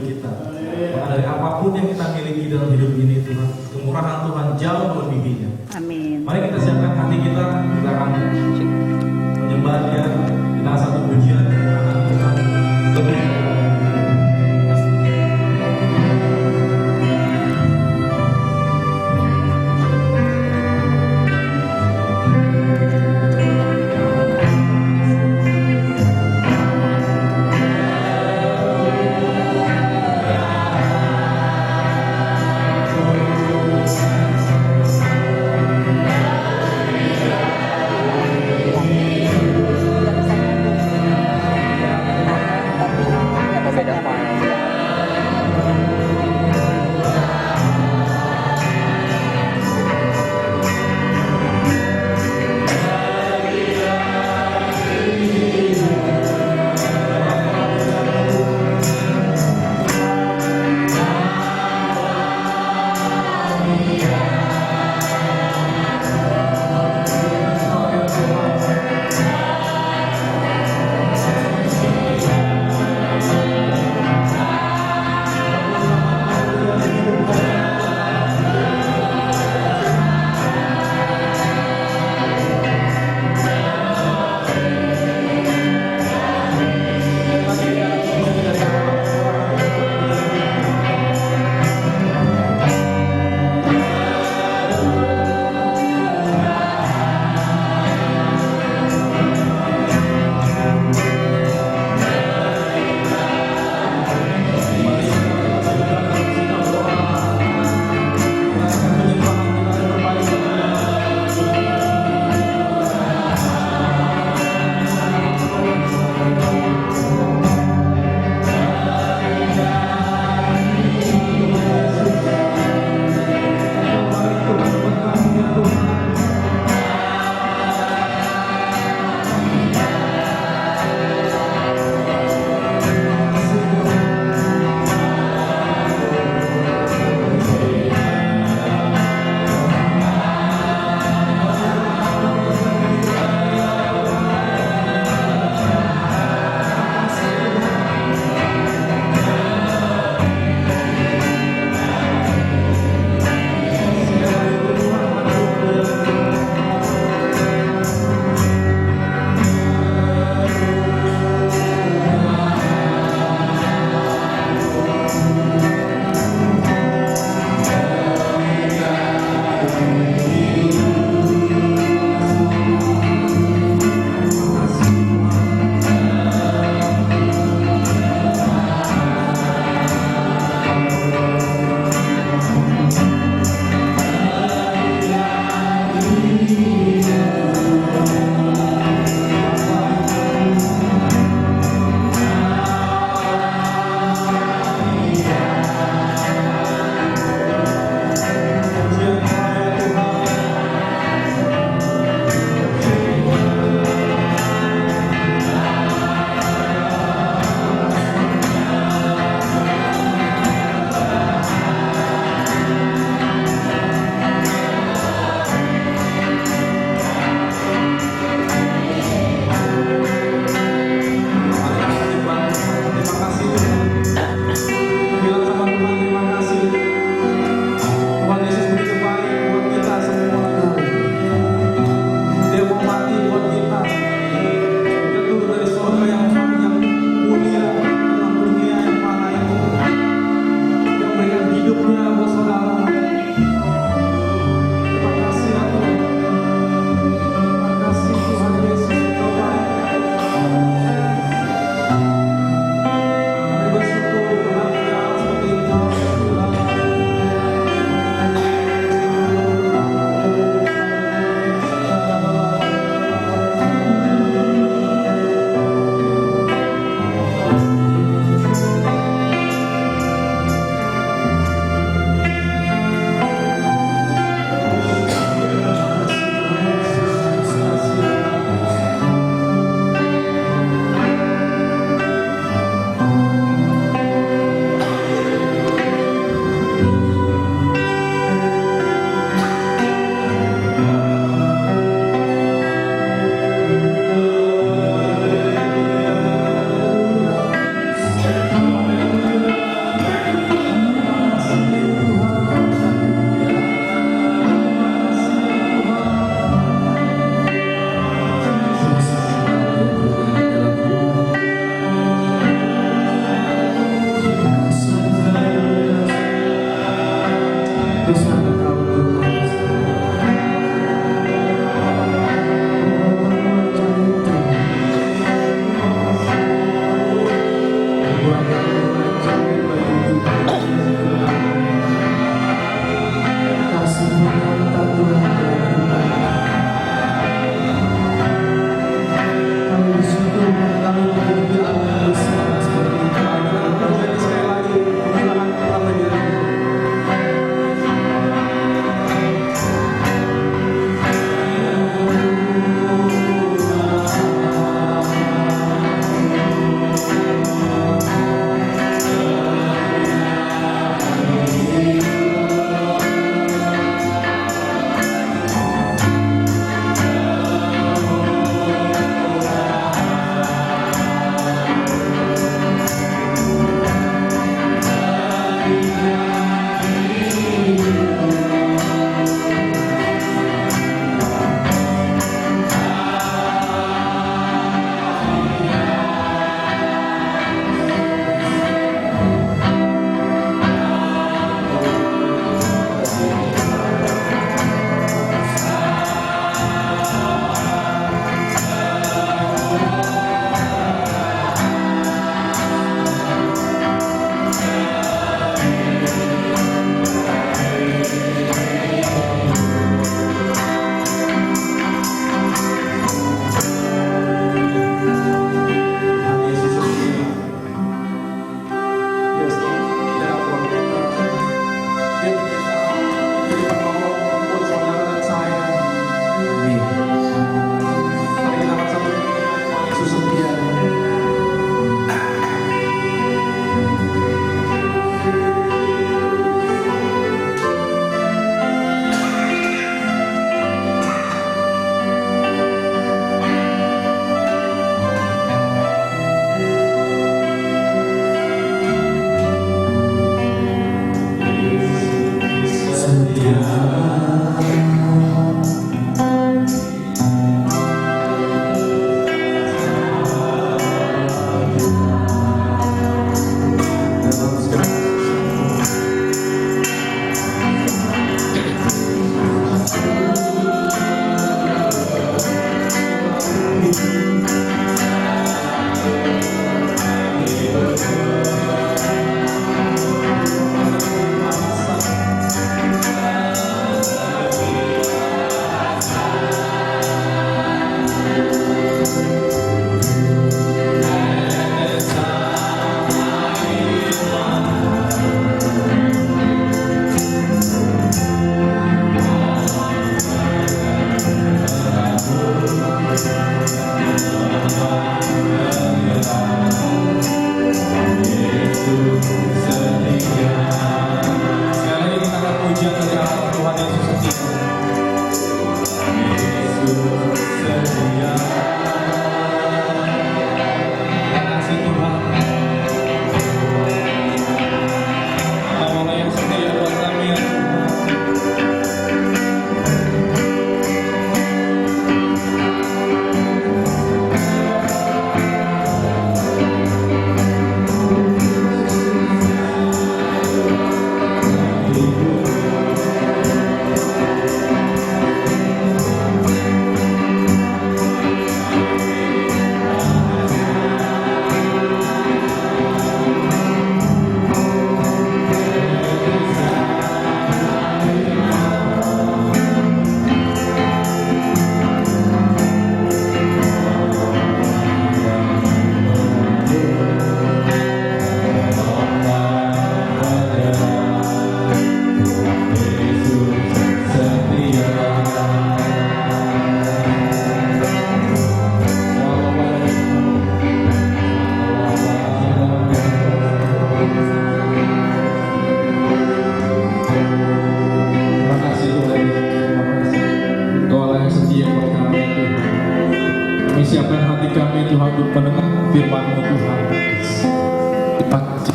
kita. Maka dari apapun yang kita miliki dalam hidup ini, Tuhan, kemurahan Tuhan jauh melebihinya. Amin. Mari kita siapkan hati kita akan menyembah Dia dengan satu pujian kemurahan Tuhan lebih.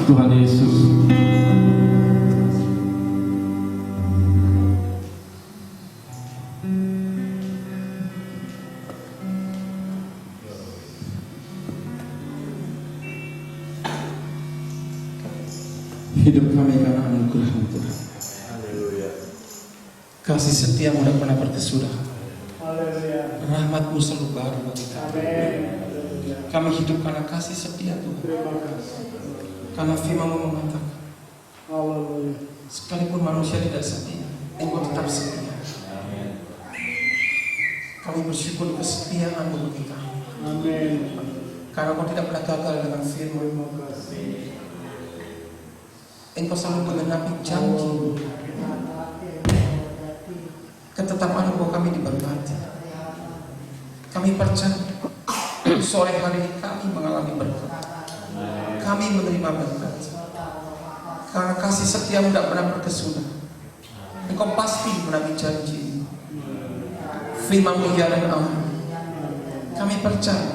Tuhan Yesus. Hidup kami karena anugerah Tuhan. Kasih setiamu tidak pernah berkesudah. Rahmatmu selalu baru bagi kami. Kami hidup karena kasih setia Tuhan. Karena firman-Mu mengatakan, sekalipun manusia tidak setia, Engkau tetap setia. Kami bersyukur kesetiaan-Mu bagi kami. Karena Engkau tidak pernah gagal dengan firman-Mu. Engkau selalu menggenapi janji. Ketetapan Engkau kami diberkati. Kami percaya sore hari ini kami mengalami berkat. Kami menerima berkat. Karena kasih setiamu tidak pernah berkesudah. Engkau pasti menagih janji. Firman-Mu ya dan aman. Kami percaya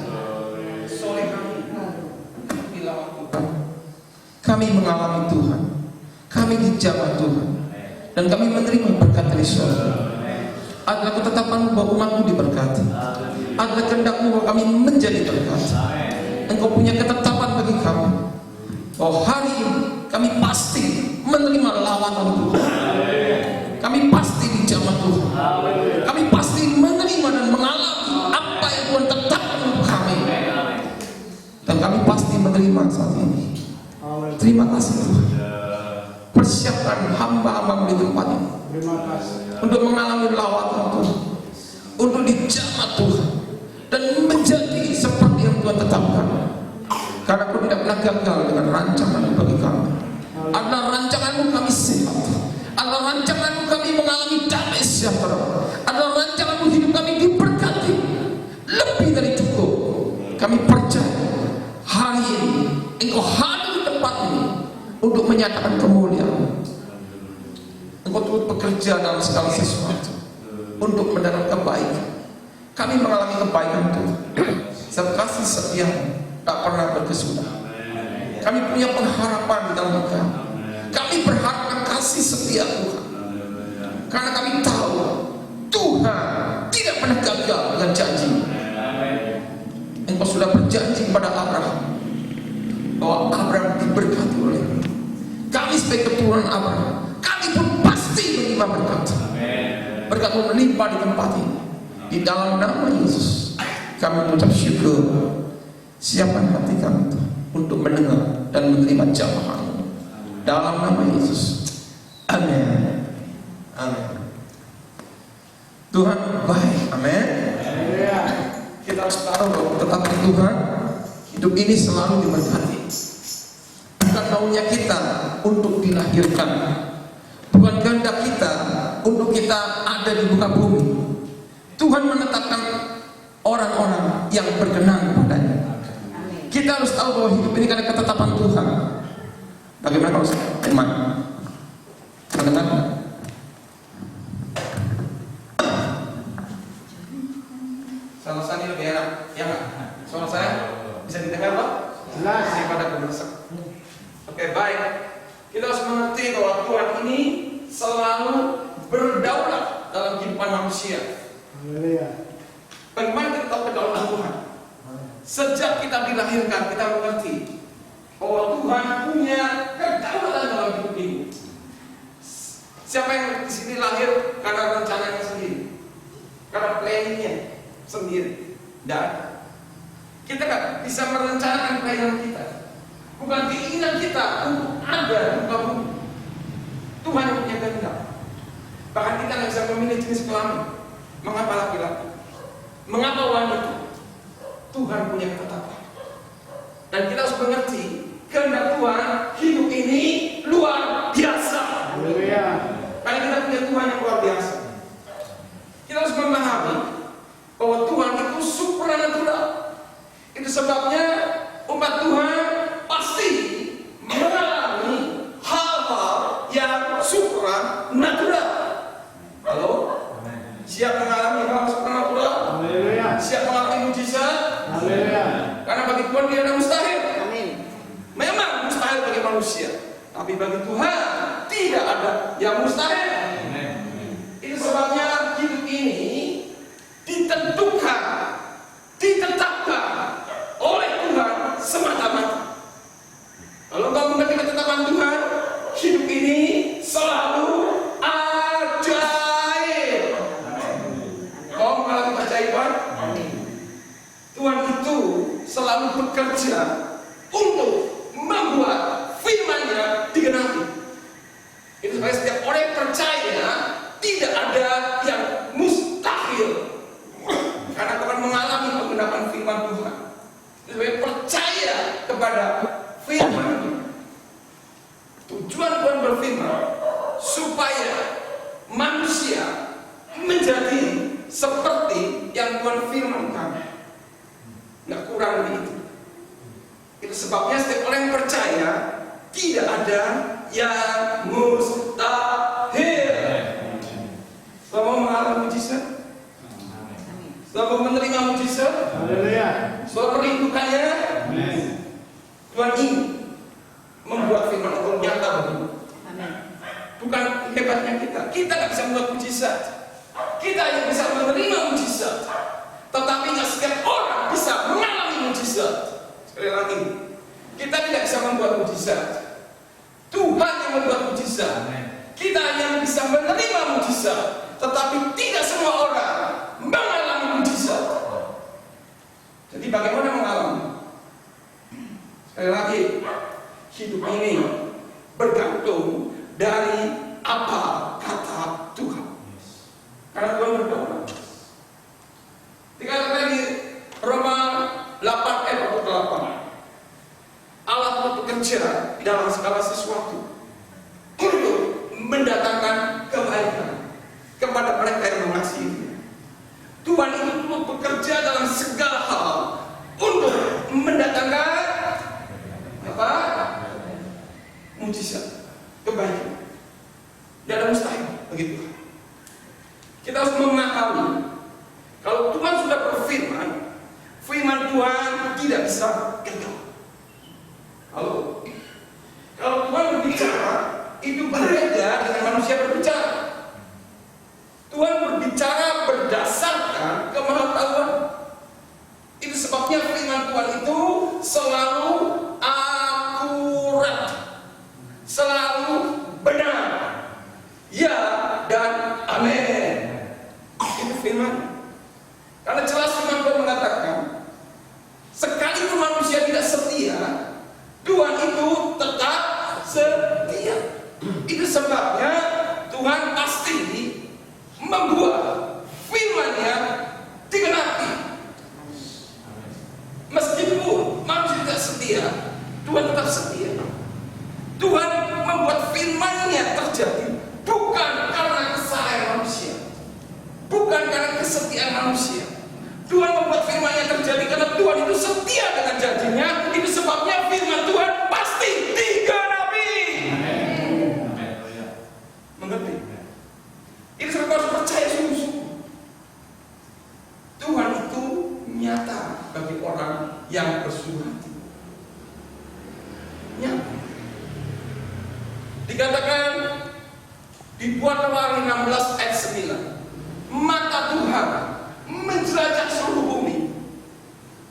sore hari bila waktu kami mengalami Tuhan. Kami dijamah Tuhan. Dan kami menerima berkat dari surga. Adalah ketetapan bahwa umat-Mu diberkati. Adalah kehendak-Mu bahwa kami menjadi berkat. Engkau punya ketetapan bagi kami bahwa hari ini kami pasti menerima lawatan Tuhan. Kami pasti dijamah Tuhan. Kami pasti menerima dan mengalami apa yang Tuhan tetapkan untuk kami. Dan kami pasti menerima saat ini. Terima kasih Tuhan. Persiapkan hamba-hamba di tempat ini untuk mengalami lawatan Tuhan, untuk dijamah Tuhan dan menjadi seperti yang Tuhan tetapkan. Karena Kau tidak pernah gagal dengan rancangan bagi kami. Adalah rancangan-Mu kami sehat. Adalah rancangan-Mu kami mengalami damai sejahtera. Adalah rancangan-Mu hidup kami diberkati lebih dari cukup. Kami percaya hari ini Engkau hadir di tempat ini untuk menyatakan kemuliaan. Engkau turut bekerja dalam segala sesuatu untuk mendapat kebaikan. Kami mengalami kebaikan Tuhan. Sebab kasih setia tak pernah berkesudah. Kami punya pengharapan di dalam Kami. Kami berharap kasih setia Tuhan. Karena kami tahu Tuhan tidak pernah gagal dengan janji. Engkau sudah berjanji kepada Abraham bahwa Abraham diberkati oleh kami sebagai keturunan Abraham. Kami pun pasti menerima berkat. Berkat-Mu melimpah di tempat ini. Di dalam nama Yesus kami mengucap syukur. Siapkan hati kami untuk mendengar dan menerima jamahan-Mu. Dalam nama Yesus. Amin. Amin. Tuhan baik. Amin. Kita harus tahu bahwa tetapi Tuhan hidup ini selalu diberkati. Bukan maunya kita untuk dilahirkan. Bukan kehendak kita untuk kita ada di muka bumi. Tuhan menetapkan orang-orang yang berkenan padanya. Kita harus tahu bahwa hidup ini karena ketetapan Tuhan. Bagaimana kalau saya iman? Mendengar? Suara saya lebih enak, ya nggak? Suara saya bisa didengar Pak? Jelas. Daripada kebersek. Oke, baik. Kita harus mengerti bahwa Tuhan ini selalu berdaulat dalam kehidupan manusia. Bagaimana kita tahu kedaulatan Tuhan? Sejak kita dilahirkan, kita mengerti bahwa Tuhan punya kedaulatan dalam hidup ini. Siapa yang di sini lahir karena rencananya sendiri, karena planningnya sendiri? Dan kita kan bisa merencanakan pelayanan kita. Bukan keinginan kita untuk ada di muka bumi. Tuhan yang punya kehendak. Bahkan kita nggak bisa memilih jenis kelamin. Mengapa laki-laki? Mengapa wanita? Tuhan punya ketetapan. Dan kita harus mengerti kehendak Tuhan hidup ini luar biasa. Karena kita punya Tuhan yang luar biasa. Kita harus memahami bahwa Tuhan itu supranatural. Itu sebabnya umat Tuhan pasti mengalami hal-hal yang supranatural. Halo? Siap mengalami hal supranatural? Siap mengalami mujizat? Karena bagi Tuhan tidak ada mustahil. Memang mustahil bagi manusia. manusia. Tapi bagi Tuhan tidak ada yang mustahil. Itu sebabnya hidup ini ditentukan, ditetapkan oleh Tuhan semata-mata. Kalau kau mengerti ketetapan Tuhan, hidup ini selalu ajaib. Kau mengalami keajaiban. Tuhan itu selalu bekerja untuk membuat firman-Nya digenapi. Itu supaya setiap orang yang percaya tidak ada yang mustahil, karena kau akan mengalami penggenapan firman Tuhan. Itu supaya percaya kepada firman. Tujuan Tuhan berfirman supaya manusia menjadi seperti yang Tuhan firmankan. Nggak kurang dari itu. Itu sebabnya setiap orang yang percaya tidak ada yang mustahil. Selama mengalami mujizat, selama menerima mujizat, selama merindukannya, Tuhan ingin membuat firman itu nyata bagimu. Bukan hebatnya kita nggak bisa membuat mujizat. Kita hanya bisa menerima mujizat. Tetapi nggak setiap orang bisa mengalami mujizat. Sekali lagi, kita tidak bisa membuat mujizat. Tuhan yang membuat mujizat. Kita hanya bisa menerima mujizat. Tetapi tidak semua orang mengalami mujizat. Jadi bagaimana mengalami? Sekali lagi, hidup ini bergantung dari apa kata Tuhan. Karena Tuhan berdoa. Dikatakan di Roma 8 ayat 48, Allah telah bekerja dalam segala sesuatu untuk mendatangkan kebaikan kepada mereka yang mengasihi. Tuhan itu telah bekerja dalam segala hal untuk mendatangkan apa? Mujizat, kebaikan. Tidak ada mustahil begitu. Kita harus memahami, kalau Tuhan sudah berfirman, firman Tuhan tidak bisa gagal. Kalau Tuhan berbicara, itu berbeda dengan manusia berbicara. Tuhan berbicara berdasarkan kemahatauan. Itu sebabnya firman Tuhan itu selalu akurat, selalu benar. Ya dan amin. Itu firman. Karena jelas firman Tuhan mengatakan, sekalipun manusia tidak setia, Tuhan itu tetap setia. Itu sebabnya Tuhan pasti membuat firman-Nya digenapi. Meskipun manusia tidak setia, Tuhan tetap setia. Tuhan membuat firman-Nya terjadi bukan karena kesalahan manusia, bukan karena kesetiaan manusia. Tuhan membuat firman-Nya terjadi karena Tuhan itu setia dengan janjinya. Itu sebabnya firman Tuhan pasti digenapi. Mengerti? Itu sebab harus percaya sungguh-sungguh. Tuhan itu nyata bagi orang yang bersungguh hati. Nyata. Dikatakan dibuat Keluaran 16 ayat 9, mata Tuhan menjelajah seluruh bumi,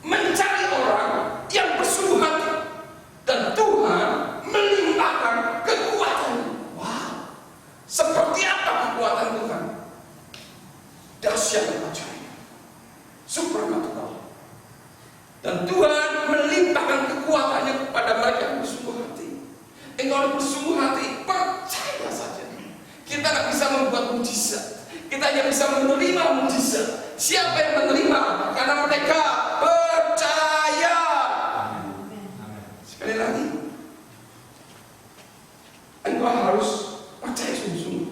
mencari orang yang bersungguh hati, dan Tuhan melimpahkan kekuatan. Wow, seperti apa kekuatan Tuhan? Dahsyat dan ajaib, supranatural. Dan Tuhan melimpahkan kekuatannya kepada mereka yang bersungguh hati. Engkau bersungguh hati, percaya saja. Kita tidak bisa membuat mujizat, kita hanya bisa menerima mujizat. Siapa yang menerima? Karena mereka percaya. Sekali lagi, engkau harus percaya sungguh-sungguh.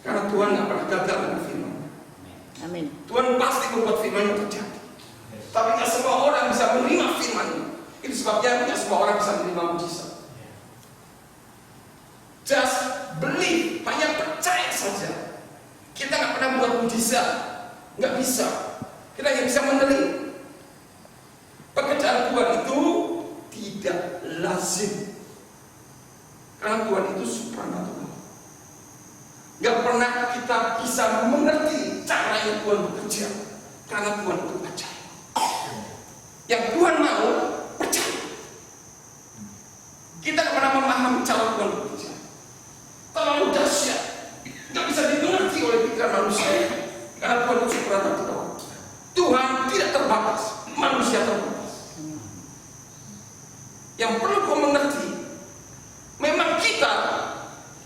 Karena Tuhan tidak pernah gagal dengan firman. Amin. Tuhan pasti membuat firman yang terjadi. Tapi tidak semua orang bisa menerima firman. Itu sebabnya tidak semua orang bisa menerima mujizat. Just believe, hanya percaya saja. Kita nggak pernah buat mujizat, nggak bisa. Kita hanya bisa menerima. Pekerjaan Tuhan itu tidak lazim. Karena Tuhan itu supranatural. Gak pernah kita bisa mengerti cara yang Tuhan bekerja, karena Tuhan itu ajaib. Yang Tuhan mau, percaya. Kita gak pernah memahami cara Tuhan bekerja. Terlalu dahsyat, gak bisa dimengerti oleh pikiran manusia, karena Tuhan itu supranatural. Tuhan tidak terbatas, manusia terbatas. Yang perlu kau mengerti, memang kita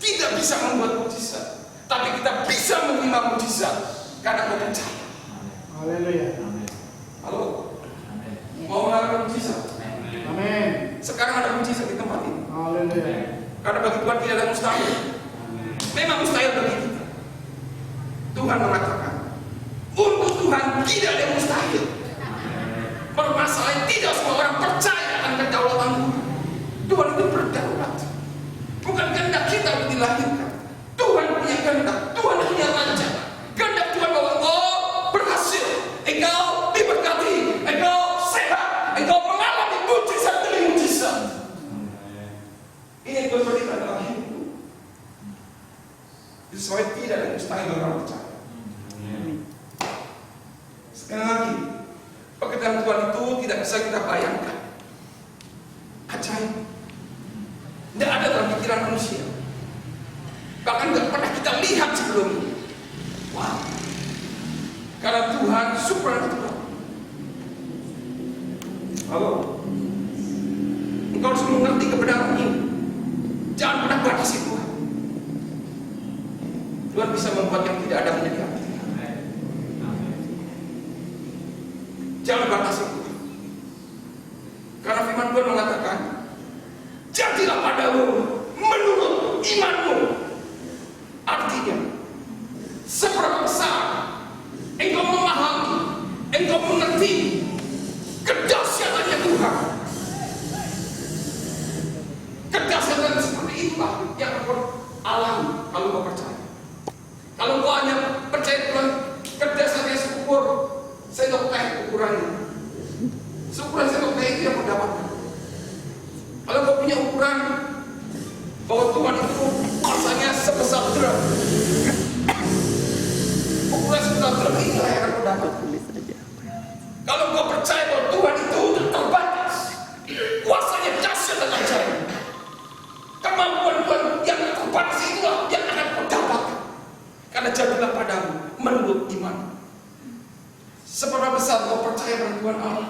tidak bisa membuat mujizat, tapi kita bisa menerima mujizat karena kau percaya. Haleluya. Halo, mau mengalami mujizat? Amin. Sekarang ada mujizat di tempat ini. Haleluya. Karena bagi Tuhan tidak ada mustahil. Memang mustahil bagi kita. Tuhan mengatakan, untuk Tuhan tidak ada yang mustahil. Permasalahan tidak semua orang percaya akan kedaulatan Tuhan. Tuhan itu berdaulat. Bukan kehendak kita yang dilahirkan. Tuhan punya kehendak. Tuhan punya rencana. Kehendak Tuhan bahwa engkau berhasil, engkau diberkati, engkau sehat, engkau mengalami mujizat demi mujizat. Ini yang Tuhan berikan dalam hidupku. Itu sebab tidak ada yang mustahil orang percaya. Sekali lagi, pekerjaan Tuhan itu tidak bisa kita bayangkan. Ajaib. Tidak ada dalam pikiran manusia. Bahkan tidak pernah kita lihat sebelumnya. Wow. Karena Tuhan supranatural. Halo. Engkau harus mengerti kebenaran ini. Jangan pernah batasi Tuhan. Tuhan bisa membuat yang tidak ada menjadi ada. Jangan batasi Tuhan. Karena firman Tuhan mengatakan, jadilah padamu menurut imanmu. Artinya, seberapa besar engkau memahami, engkau mengerti kedahsyatannya Tuhan. Kedahsyatan seperti itulah yang kau alami kalau kau percaya. Kalau kau hanya percaya Tuhan, kedahsyatannya seukur sendok teh ukurannya. Seukuran sendok teh itu yang kau dapatkan. Kalau kau punya ukuran bahwa Tuhan itu kuasanya sebesar drum, ukuran sebesar drum inilah yang kau dapat. Kalau kau percaya bahwa Tuhan itu terbatas, kuasanya dahsyat dan ajaib, kemampuan Tuhan yang terbatas itulah yang akan kau dapatkan. Karena jadilah padamu menurut iman. Seberapa besar kau percaya pada Tuhan Allah,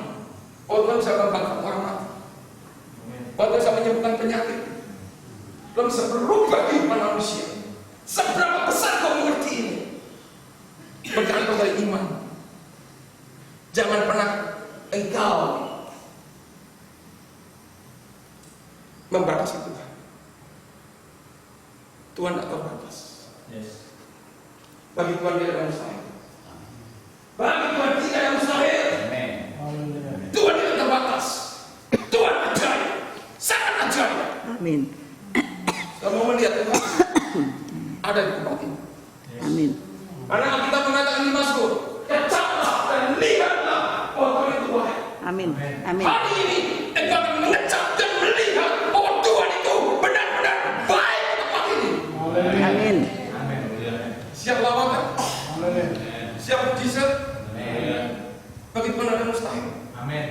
oh Tuhan bisa membangkitkan orang mati. Tuhan bisa menyembuhkan penyakit. Tuhan bisa berubah kehidupan manusia. Seberapa besar kau mengerti ini? Bergantung dari iman. Jangan pernah engkau membatasi Tuhan. Tuhan tidak terbatas. Bagi Tuhan tidak ada mustahil. Bagi Tuhan tidak ada mustahil. Tuhan tidak terbatas. Tuhan ajaib. Sangat ajaib. Amin. Kamu mau melihat Tuhan ada di tempat ini. Amin. Karena kita mengatakan di Mazmur, kecaplah dan lihatlah bahwa Tuhan itu baik. Amin. Amin. Hari ini engkau akan mengecap dan melihat bahwa Tuhan itu benar-benar baik di tempat ini. Amin. Siap lawakan? Siap mujizat? Bagi Tuhan ada mustahil. Amin.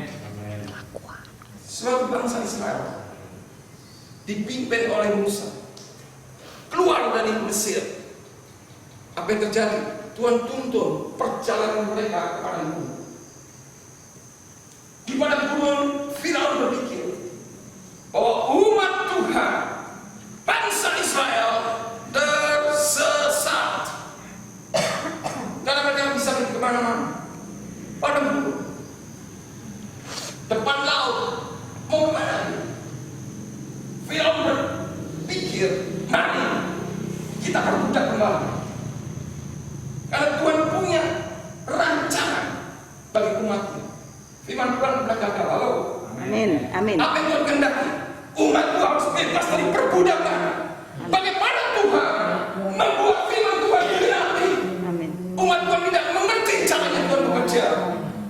Suatu bangsa Israel dipimpin oleh Musa keluar dari Mesir. Apa yang terjadi? Tuhan tuntun perjalanan mereka kepada gurun. Di mana gurun Firaun berpikir bahwa umat Tuhan, bangsa Israel tersesat karena mereka bisa pergi kemana-mana. Pada gurun depan laut mau kemana? Firaun berpikir, mari kita berbudak kembali. Karena Tuhan punya rancangan bagi umatnya. Firman Tuhan sudah gagal. Halo. Amin. Amin. Apa yang Tuhan kehendaki? Umat Tuhan harus bebas dari perbudakan. Bagaimana Tuhan membuat firman Tuhan digenapi? Amin. Umat Tuhan tidak mengerti caranya Tuhan bekerja.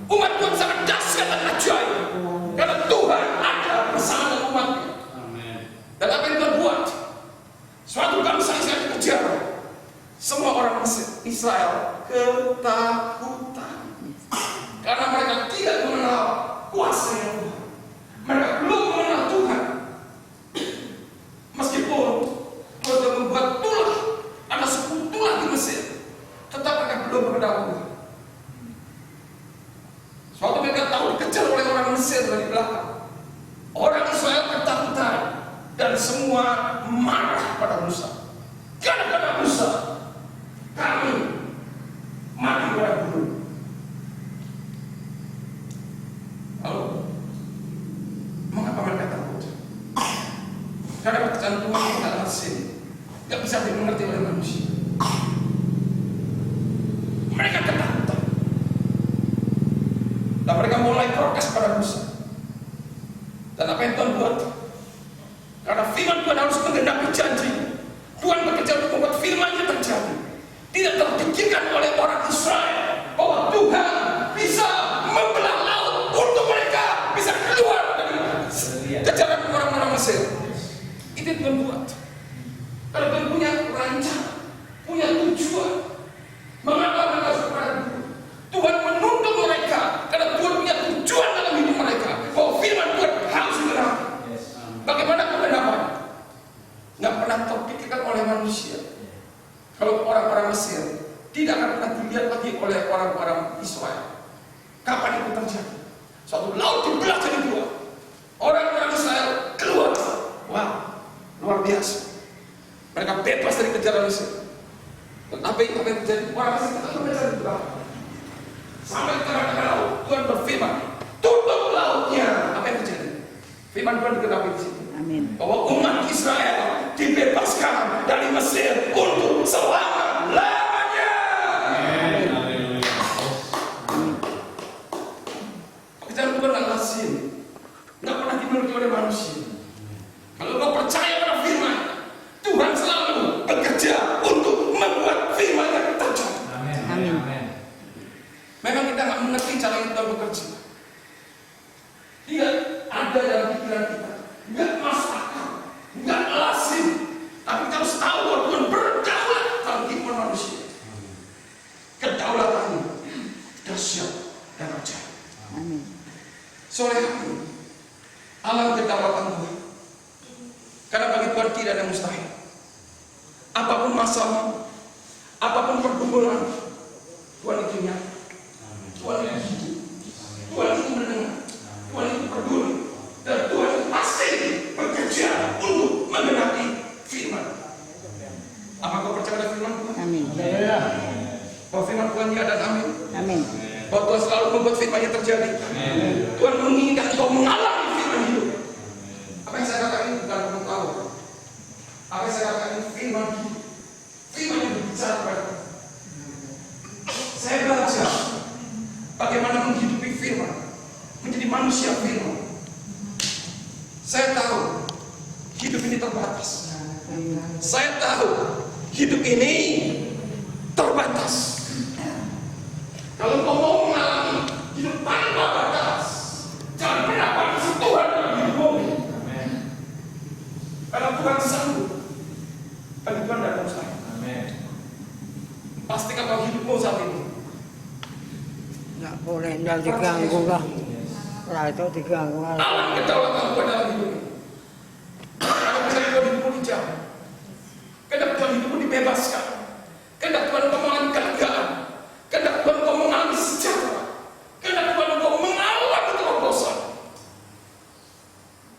Umat Tuhan sangat dahsyat dan ajaib. Karena Tuhan ada bersama dengan umatnya. Dan apa yang Tuhan buat? Israel ketakutan karena mereka tidak mengenal kuasa yang Tuhan. Mereka belum mengenal Tuhan. Meskipun Tuhan telah membuat tulah, ada suku tulah di Mesir, tetap mereka belum mengenal Tuhan. Suatu mereka tahu dikejar oleh orang Mesir dari belakang. Orang Israel ketakutan dan semua marah pada Musa. Gara-gara Musa, kami mati pada gunung. Lalu, mengapa mereka takut? Karena pekerjaan Tuhan tidak asing, tidak bisa dimengerti oleh manusia. Mereka ketakutan. Dan mereka mulai protes pada Musa. Dan apa yang Tuhan buat? Karena firman Tuhan harus menggenapi janji. Tuhan bekerja untuk membuat firman-Nya terjadi. Tidak terpikirkan oleh orang Israel bahwa Tuhan bisa membelah laut untuk mereka bisa keluar dari kejaran orang-orang Mesir. Itu Tuhan buat. Karena Tuhan punya rencana, punya tujuan. Mengapa mereka harus berada? Tuhan menuntut mereka karena Tuhan punya tujuan dalam hidup mereka bahwa firman Tuhan harus digenapi. Bagaimana kebenaran? Nggak pernah terpikirkan oleh manusia. Kalau orang-orang Mesir tidak akan pernah dilihat lagi oleh orang-orang Israel. Kapan itu terjadi? Suatu laut dibelah jadi dua. Orang-orang Israel keluar. Wow, luar biasa. Mereka bebas dari kejaran Mesir. Dan apa yang terjadi? Orang Mesir tetap mengejar di belakang. Sampai ke tengah laut, Tuhan berfirman, tutup lautnya. Apa yang terjadi? Firman Tuhan digenapi di sini. Amin. Bahwa umat Israel dibebaskan dari Mesir untuk selama-lamanya. Pekerjaan Tuhan tidak lazim, nggak pernah dimiliki oleh manusia. Kalau kau percaya pada firman, Tuhan selalu bekerja untuk membuat firman-Nya terjadi. Amin. Memang kita nggak mengerti cara yang Tuhan bekerja. Tidak ada dalam pikiran kita, nggak masuk akal, nggak lazim. Tapi kita harus tahu bahwa Tuhan berdaulat dalam kehidupan manusia. Kedaulatan dahsyat dan ajaib. Amin. Sore hari, alam kedaulatan Tuhan. Karena bagi Tuhan tidak ada yang mustahil. Apapun masalah, apapun pergumulan, Tuhan itu nyata. Tuhan itu hidup. Tuhan itu mendengar. Tuhan itu peduli. Dan Tuhan itu pasti bekerja untuk menggenapi firman. Apa kau percaya pada firman Tuhan? Amin. Bahwa firman Tuhan ya dan amin. Amin. Bahwa Tuhan selalu membuat firman-Nya terjadi. Tuhan menginginkan engkau mengalami firman hidup. Apa yang saya katakan ini bukan pengetahuan. Apa yang saya katakan ini firman hidup. Firman yang berbicara pada kita. Saya belajar bagaimana menghidupi firman, menjadi manusia firman. Saya tahu hidup ini terbatas. Saya tahu hidup ini terbatas. Kalau kau mau mengalami hidup tanpa batas, jangan pernah batasi Tuhan dalam hidupmu. Karena Tuhan sanggup. Bagi Tuhan tidak mustahil. Pastikan bahwa hidupmu saat ini Nggak boleh, nggak diganggu lah. Lah itu diganggu lah. alam kedaulatan Tuhan dalam hidup ini. Kalau misalnya Tuhan hidupmu dijauh, kehendak Tuhan hidupmu dibebaskan, kehendak Tuhan engkau mengalami kelegaan, kehendak Tuhan engkau mengalami sejahtera, kehendak Tuhan engkau mengalami terobosan.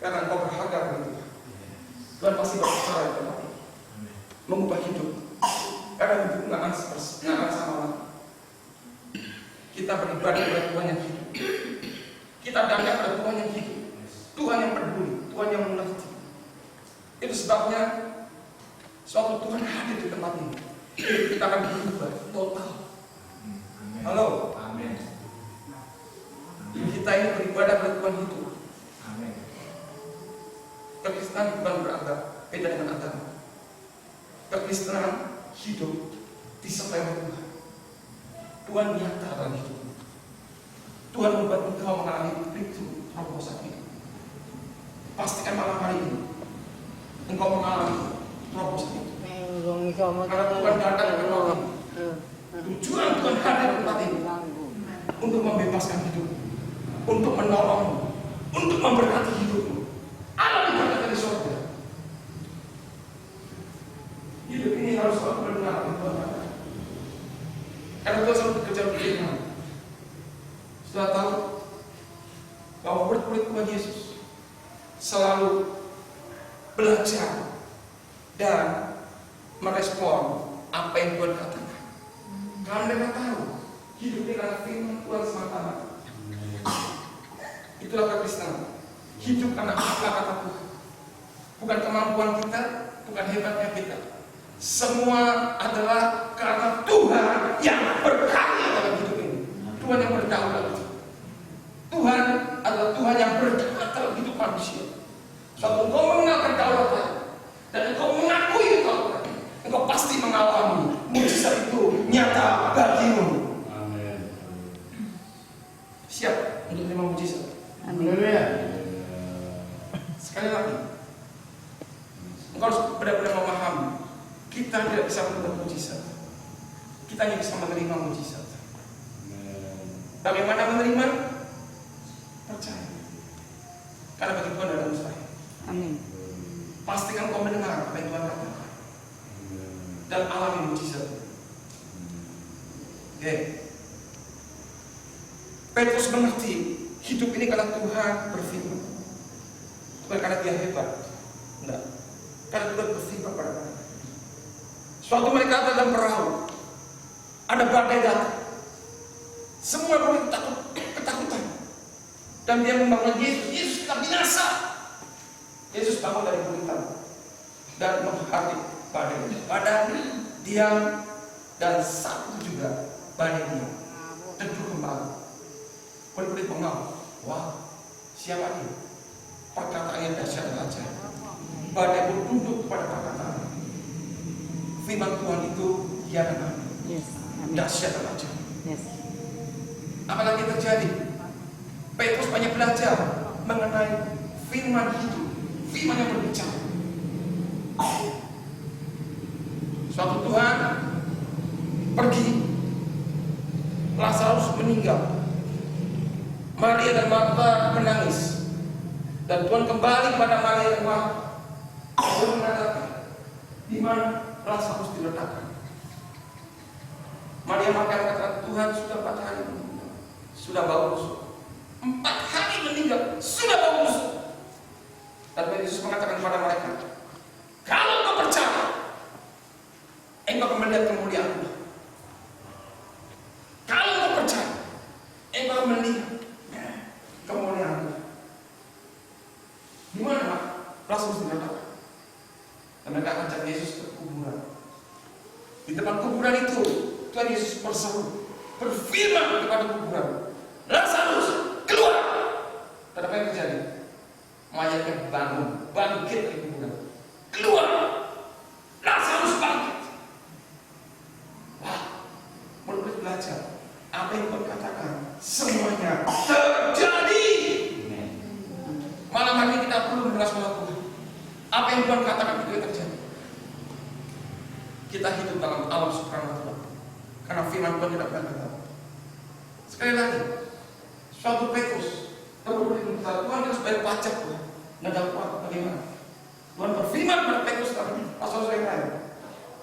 Karena engkau berharga bagi Tuhan. Tuhan pasti berbicara di tempat ini, mengubah hidup. Karena hidup nggak akan sama lagi. Kita beribadah kepada Tuhan yang hidup. Kita datang pada Tuhan yang hidup, Tuhan yang peduli, Tuhan yang mengerti. Itu sebabnya suatu Tuhan hadir di tempat ini. Kita akan berubah total. Halo. Amin. Kita ini beribadah kepada Tuhan hidup. Amin. Kekristenan bukan beragama, beda dengan agama. Kekristenan hidup disertai oleh Tuhan. Tuhan nyata dalam hidup. Tuhan membuat engkau mengalami breakthrough terobosan itu. Pastikan malam hari ini engkau mengalami terobosan itu. Karena Tuhan datang ke tempat ini Tujuan Tuhan hadir di tempat ini untuk membebaskan hidup, untuk menolong, untuk memberkati hidupmu. Allah berkata dari surga. Hidup ini harus selalu mendengar Tuhan kata. Karena Tuhan selalu bekerja firman. Sudah tahu bahwa murid-murid Tuhan Yesus selalu belajar dan merespon apa yang Tuhan katakan. Karena mereka tahu hidup ini karena firman Tuhan semata-mata. Itulah kekristenan. Hidup karena apa kata Tuhan. Bukan kemampuan kita, bukan hebatnya kita. Semua adalah karena Tuhan yang berkarya dalam hidup ini. Tuhan yang berdaulat. Tuhan adalah Tuhan yang berdaulat dalam hidup manusia. Suatu engkau mengenal kedaulatan dan engkau mengakui kedaulatan, engkau pasti mengalami mujizat itu nyata bagimu. Amin. Siap untuk menerima mujizat. Haleluya. Sekali lagi, engkau harus benar-benar memahami, kita tidak bisa menerima mujizat. Kita hanya bisa menerima mujizat. Bagaimana menerima? Percaya. Karena bagi Tuhan ada mustahil. Amin. Pastikan kau mendengar apa yang Tuhan katakan dan alami mujizat. Oke. Petrus mengerti hidup ini karena Tuhan berfirman, bukan karena dia hebat. Enggak. Karena Tuhan berfirman pada mereka. Suatu mereka ada dalam perahu, ada badai datang, semua murid ketakutan, dan dia membangun Yesus. Yesus kita binasa. Yesus bangun dari buritan dan menghadapi badai. Badai diam, dan saat itu juga badai diam. Teduh kembali. Murid-murid mengaum, wah, siapa dia? Perkataan yang dahsyat dan ajaib. Badai pun tunduk kepada perkataan. Firman Tuhan itu ya dan amin. Yes. Amin. Dahsyat dan ajaib. Yes. Apalagi terjadi? Petrus banyak belajar mengenai firman hidup, firman yang berbicara. Suatu Tuhan pergi, Lazarus meninggal, Maria dan Marta menangis, dan Tuhan kembali kepada Maria dan Marta. Tuhan mengatakan, di mana Lazarus diletakkan? Maria Marta mengatakan, Tuhan sudah 4 hari meninggal, sudah bau busuk. 4 hari meninggal, sudah bau busuk. Dan Yesus mengatakan kepada mereka, kalau kau percaya, engkau akan melihat kemuliaan Allah. Kalau kau percaya, engkau akan melihat kemuliaan Allah. Di mana Pak? Lazarus diletakkan. Dan mereka ajak Yesus ke kuburan. Di depan kuburan itu, Tuhan Yesus berseru, berfirman kepada kuburan, Lazarus, keluar. Dan apa yang terjadi? Mayatnya bangun, bangkit dari kuburan. Keluar, Lazarus bangkit. Wah, murid belajar apa yang Tuhan katakan, semuanya terjadi. Malam hari ini kita perlu mendengar suara Tuhan. Apa yang Tuhan katakan itu terjadi. Kita hidup dalam alam supranatural karena firman Tuhan tidak pernah gagal. Sekali lagi, suatu Petrus Tuhan harus bayar pajak Tuhan. Nggak kuat bagaimana? Tuhan berfirman kepada Petrus tadi, pasal yang lain,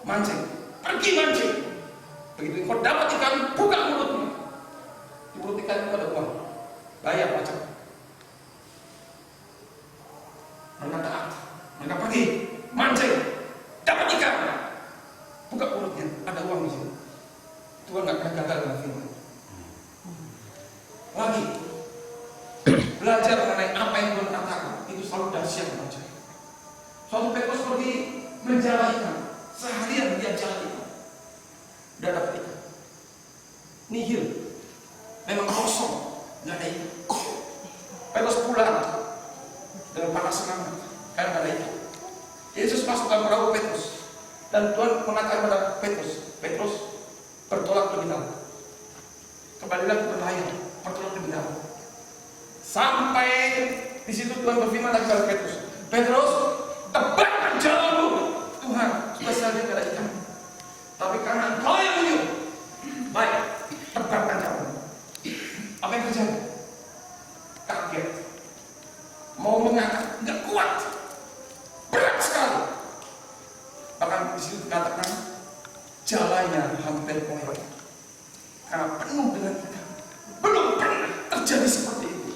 mancing, pergi mancing. Begitu engkau dapat ikan, buka mulutnya. Di mulut ikan itu ada uang, bayar pajak. Mereka taat, mereka pergi mancing, dapat ikan, buka mulutnya, ada uang di situ. Tuhan nggak pernah gagal dengan firman. Lagi belajar mengenai apa yang Tuhan katakan itu selalu dahsyat saja. Suatu Petrus pergi menjala ikan, seharian dia jalan ikan, tidak dapat ikan, nihil, memang kosong, nggak ada ikan. Petrus pulang dengan panas semangat karena nggak ada ikan. Yesus masuk dalam perahu Petrus dan Tuhan mengatakan kepada Petrus, Petrus bertolak lebih dalam, kembalilah ke berlayar, bertolak lebih dalam. Sampai di situ Tuhan berfirman lagi kepada Petrus, Petrus, tebakkan jalanmu. Tuhan, sudah saja tidak ada ikan, tapi karena Engkau yang menyuruh, Saya hampir koyak karena penuh dengan ikan. Belum pernah terjadi seperti itu.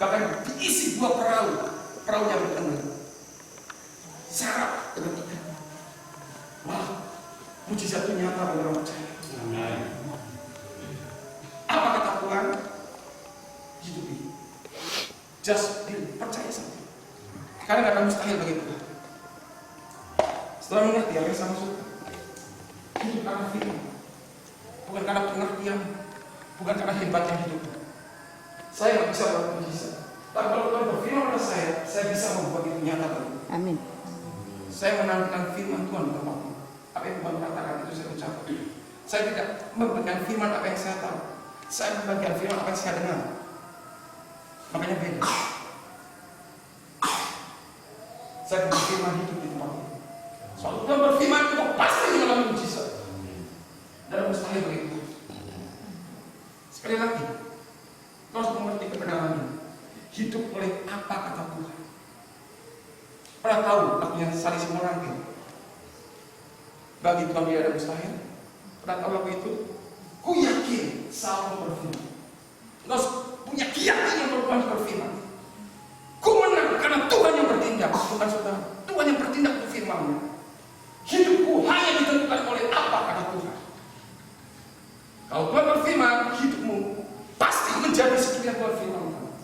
Bahkan diisi 2 perahu yang bertengger, syarat dengan ikan. Wah, mujizat itu nyata bagi orang percaya. Apa kata Tuhan? Hidupi. Just percaya saja. Karena gak akan mustahil bagi Tuhan. Setelah mengerti apa yang saya maksudkan, hidup karena firman, bukan karena pengertian, bukan karena hebatnya hidup. Saya nggak bisa buat mujizat, tapi kalau Tuhan berfirman pada saya bisa membuat itu nyata. Amin. Saya menantikan firman Tuhan di tempat ini. Apa yang Tuhan katakan itu saya ucapkan. Saya tidak membagikan firman apa yang saya tahu. Saya membagikan firman apa yang saya dengar. Makanya beda. Saya berfirman hidup di tempat ini. Soal Tuhan berfirman itu pasti mengalami mujizat. Dan mustahil begitu. Sekali lagi, kau harus mengerti kebenaran ini. Hidup oleh apa kata Tuhan. Pernah tahu lagunya Sari Simorangkir? Bagi Tuhan tidak ada mustahil. Pernah tahu lagu itu? Ku yakin saat berfirman. Kau harus punya keyakinan bahwa Tuhan berfirman. Ku menang karena Tuhan yang bertindak, bukan saudara. Tuhan yang bertindak itu firman-Nya. Hidupku hanya ditentukan oleh apa kata Tuhan. Kalau Tuhan berfirman, hidupmu pasti menjadi seperti yang Tuhan firman.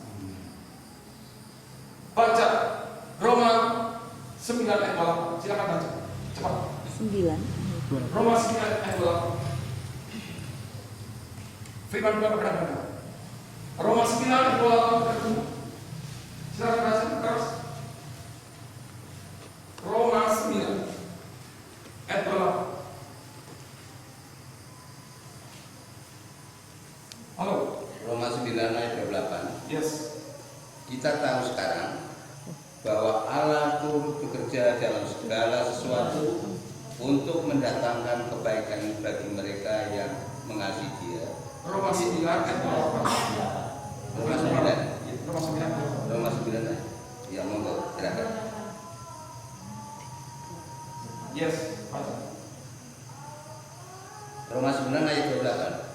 Baca Roma 9 ayat 28. Silakan baca. Cepat. 9. Roma 9 ayat 28. Firman Tuhan benar-benar. Roma 9 ayat 28. Silakan baca terus. Roma 9 ayat 28. Halo. Roma 9 ayat 28. Yes. Kita tahu sekarang bahwa Allah turut bekerja dalam segala sesuatu untuk mendatangkan kebaikan bagi mereka yang mengasihi Dia. Roma 9 ayat 28. Roma 9. Roma 9. Roma 9. Ya, monggo, silakan. Yes, baca. Roma 9 ayat 28.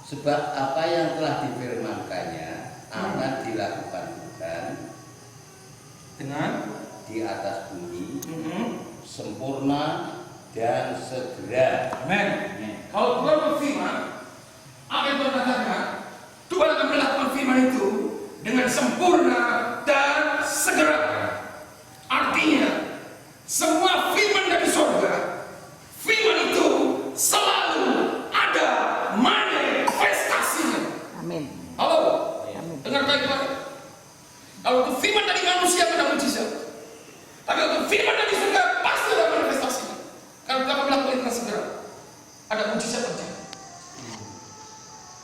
Sebab apa yang telah difirmankannya akan dilakukan Tuhan Dengan di atas bumi sempurna dan segera. Amin. Kalau Tuhan berfirman, apa yang Tuhan katakan, Tuhan akan melakukan firman itu dengan sempurna dan segera. Artinya, semua firman dari surga, firman itu selalu ada manifestasinya. Amin. Halo, Amin. dengar baik-baik. Kalau itu firman dari manusia ada mujizat, tapi kalau firman dari surga pasti ada manifestasinya. Kalau kita melakukan dengan segera, ada mujizat terjadi.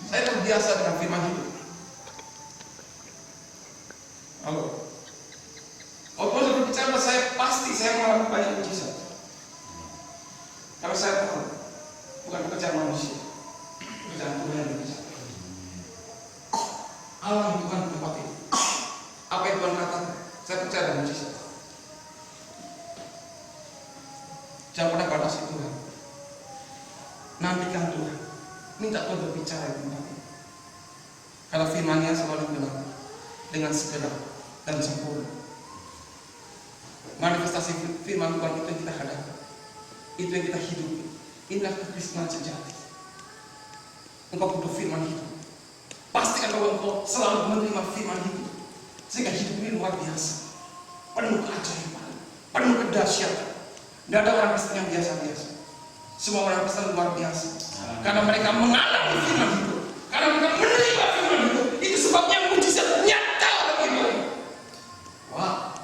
Saya terbiasa dengan firman hidup. Halo. Kalau Tuhan sudah berbicara, saya pasti saya mengalami banyak mujizat. Karena saya tahu, bukan pekerjaan manusia, pekerjaan Tuhan yang berbicara. Allah itu kan tempat ini. Apa yang Tuhan katakan, saya percaya dengan mujizat. Jangan pernah batasi Tuhan. Nantikan Tuhan. Minta Tuhan berbicara di tempat ini. Karena firman-Nya selalu bilang dengan segera dan sempurna. Manifestasi firman Tuhan itu yang kita hadapi, itu yang kita hidupi. Inilah kekristenan sejati. Engkau butuh firman hidup. Pastikan bahwa engkau selalu menerima firman hidup, sehingga hidup ini luar biasa, penuh keajaiban, penuh kedahsyatan. Tidak ada orang Kristen yang biasa-biasa. Semua orang Kristen luar biasa, karena mereka mengalami firman hidup, karena mereka menerima firman hidup. Itu sebabnya mujizat nyata bagi mereka. Wah,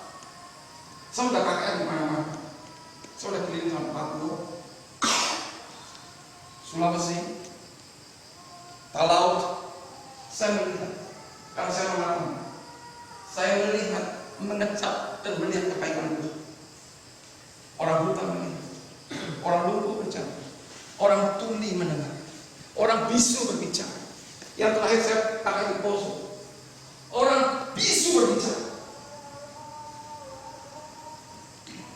saya sudah KKR di mana-mana. Saya sudah keliling sama Papua, Sulawesi, Talaut. Saya melihat, karena saya mengalami, saya melihat, mengecap dan melihat kebaikan Tuhan. Orang buta melihat, orang lumpuh berbicara, orang tuli mendengar, orang bisu berbicara. Yang terakhir saya pakai di Poso, orang bisu berbicara.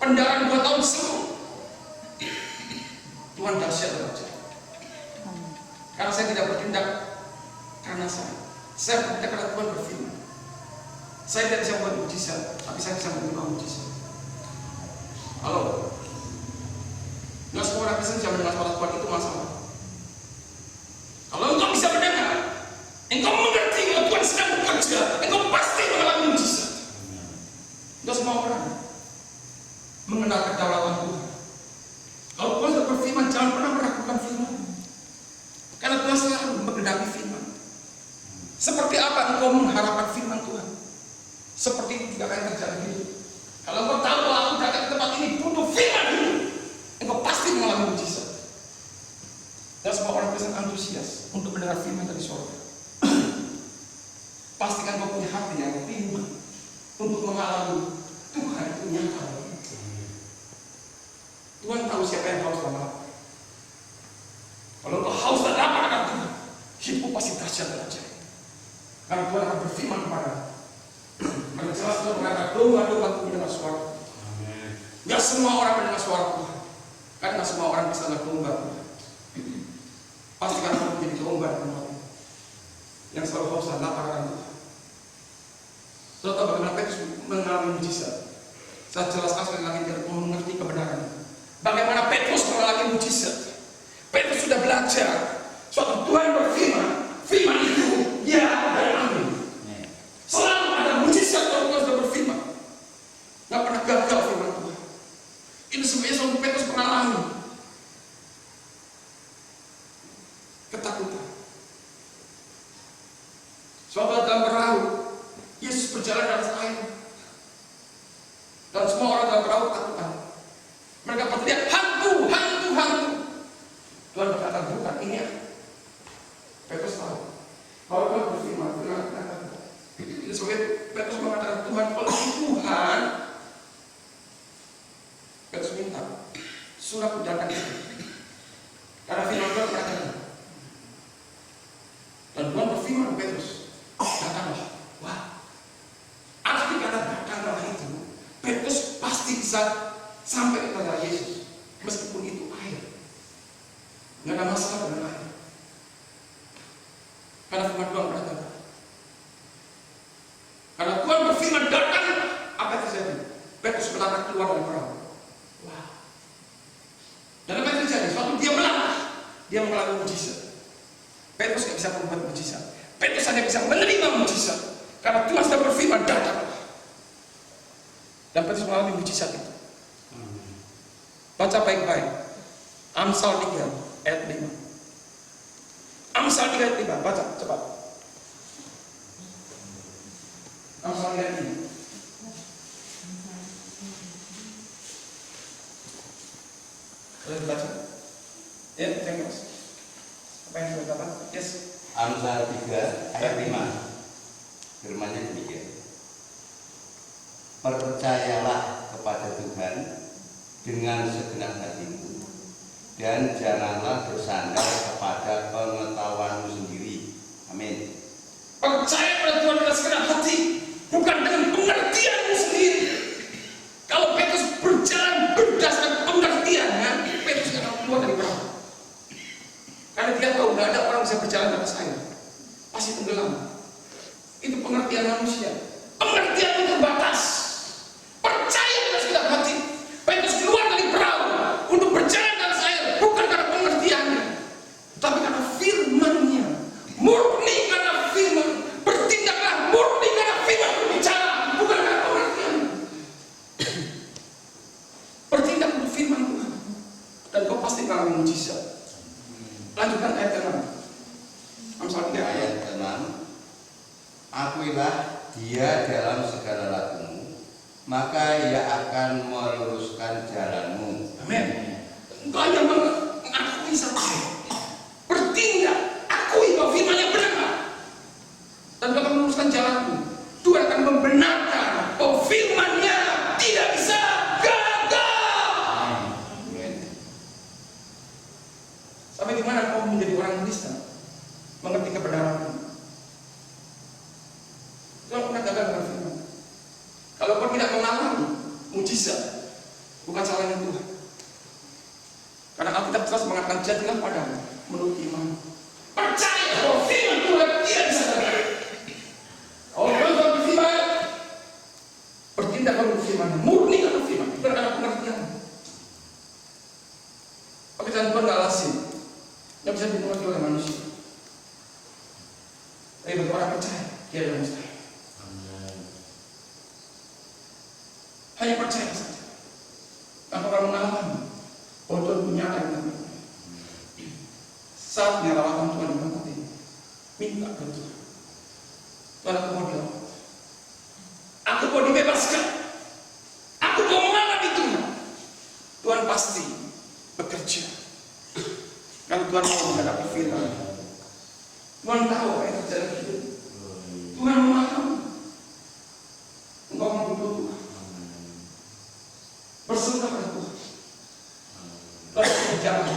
Pendaraan 2 tahun sembuh. Tuhan dahsyat dan ajaib. Karena saya tidak bertindak karena saya bertindak karena Tuhan berfirman. Saya tidak bisa membuat mujizat, tapi saya bisa menerima mujizat. Halo, nggak semua orang Kristen bisa mendengar suara Tuhan, itu masalah. Kalau engkau bisa mendengar, engkau mengerti bahwa Tuhan sedang bekerja, engkau pasti mengalami mujizat. Nggak semua orang mengenal kedaulatan Tuhan. Kalau Tuhan sudah berfirman, jangan pernah meragukan firman. Karena Tuhan selalu menggenapi firman. Seperti apa engkau mengharapkan firman Tuhan? Seperti itu juga akan terjadi hidup. Kalau engkau tahu bahwa aku datang ke tempat ini butuh firman hidup, engkau pasti mengalami mujizat. Dan semua orang Kristen antusias untuk mendengar firman dari surga. Pastikan kau punya hati yang firman untuk mengalami Tuhan itu nyata. Tuhan tahu siapa yang haus dan lapar. Kalau kau haus dan lapar akan Tuhan, hidupmu pasti dahsyat dan ajaib. Karena Tuhan akan berfirman kepada karena jelas Tuhan mengatakan domba-domba itu mendengar suara. Tidak semua orang mendengar suara Tuhan. Karena tidak semua orang bisa adalah domba Tuhan. Pastikan kamu menjadi domba dan domba yang selalu haus dan lapar akan Tuhan. Saudara tahu bagaimana Petrus mengalami mujizat. Saya jelaskan sekali lagi biar kamu mengerti kebenaran. Bagaimana Petrus mengalami mujizat. Petrus sudah belajar. Suatu Tuhan berfirman, firman itu ya dan amin. Selalu ada mujizat kalau Tuhan sudah berfirman. Tidak pernah gagal firman Tuhan. Ini sebenarnya suatu Petrus pernah alami ketakutan. Suatu dalam perahu, Yesus berjalan di atas air. Dan semua orang dalam perahu ketakutan. Mereka berteriak, hantu, hantu, hantu. Tuhan berkata, bukan, ini ya. Petrus tahu. Kalau Tuhan berfirman, Tuhan akan. Itu sebagai Petrus mengatakan, Tuhan, kalau Tuhan, Petrus minta, surat undangan itu. Karena firman Tuhan mengatakan. Dan Tuhan berfirman, Petrus, datanglah. Wah, arti kata datanglah itu, Petrus pasti bisa sampai kepada Yesus, meskipun itu air. Nggak ada masalah dengan air. Karena firman Tuhan berkata. Karena Tuhan berfirman datang, apa yang terjadi? Petrus melangkah keluar dari perahu. Wah. Dan apa yang terjadi? Suatu dia melangkah, dia mengalami mujizat. Petrus nggak bisa membuat mujizat. Petrus hanya bisa menerima mujizat. Karena Tuhan sudah berfirman datang. Dan Petrus mengalami mujizat itu. Baca baik-baik. Amsal 3 ayat 5. Amsal 3 ayat 5. Baca cepat. Amsal 3 ayat 5. Boleh dibaca? Ya, thank you. Apa yang sudah katakan? Yes. Amsal 3 ayat 5. Firman-Nya demikian. Percayalah kepada Tuhan dengan segenap hatimu dan janganlah bersandar kepada pengetahuanmu sendiri. Amin. Percaya pada Tuhan dengan segenap hati, bukan dengan pengertianmu sendiri. Kalau Petrus berjalan berdasarkan pengertiannya, Petrus akan keluar dari perahu. Karena dia tahu tidak ada orang bisa berjalan di atas air, pasti tenggelam. Itu pengertian manusia. Pengertian itu terbatas. Percaya dengan segenap hati. Petrus keluar dari perahu untuk berjalan di atas air, bukan karena pengertiannya, tapi karena firman-Nya. Murni karena firman. Bertindaklah murni karena firman berbicara, bukan karena pengertian. Bertindak untuk firman Tuhan, dan kau pasti mengalami mujizat. Lanjutkan ayat ke-6. Amsal 3 Ayat ke-6. Akuilah dia dalam segala lakumu, maka ia akan meluruskan jalanmu. Amin. Engkau hanya mengakui saja. Bertindak, akui bahwa firman-Nya benar. Dan kau akan meluruskan jalanmu. Tuhan akan membenarkan bahwa firman-Nya tidak bisa gagal. Sampai di mana kau menjadi orang Kristen? Mengerti kebenaran. Tuhan pernah gagal dengan firman. Kalau kau tidak mengalami mujizat, bukan salahnya Tuhan. Karena Alkitab jelas mengatakan jadilah padamu menurut iman. Percaya bahwa firman Tuhan tidak bisa gagal. Kalau Tuhan berfirman, bertindak menurut firman, murni menurut firman, itu adalah pengertian. Pekerjaan Tuhan nggak lazim, nggak bisa dimengerti oleh manusia. Tapi bagi orang percaya, dia adalah mustahil. Hanya percaya saja. Tanpa orang mengalami bahwa Tuhan menyatakan tentang saatnya lawatan Tuhan di tempat ini. Minta ke Tuhan. Tuhan, aku mau dirawat. Aku mau dibebaskan. Aku mau mengalami Tuhan. Tuhan pasti bekerja. Kalau Tuhan mau menghadapi firman, Tuhan tahu apa yang terjadi di hidup. Tuhan memahami. Engkau membutuh Tuhan. Berserah pada Tuhan. Tuhan pasti berjalan.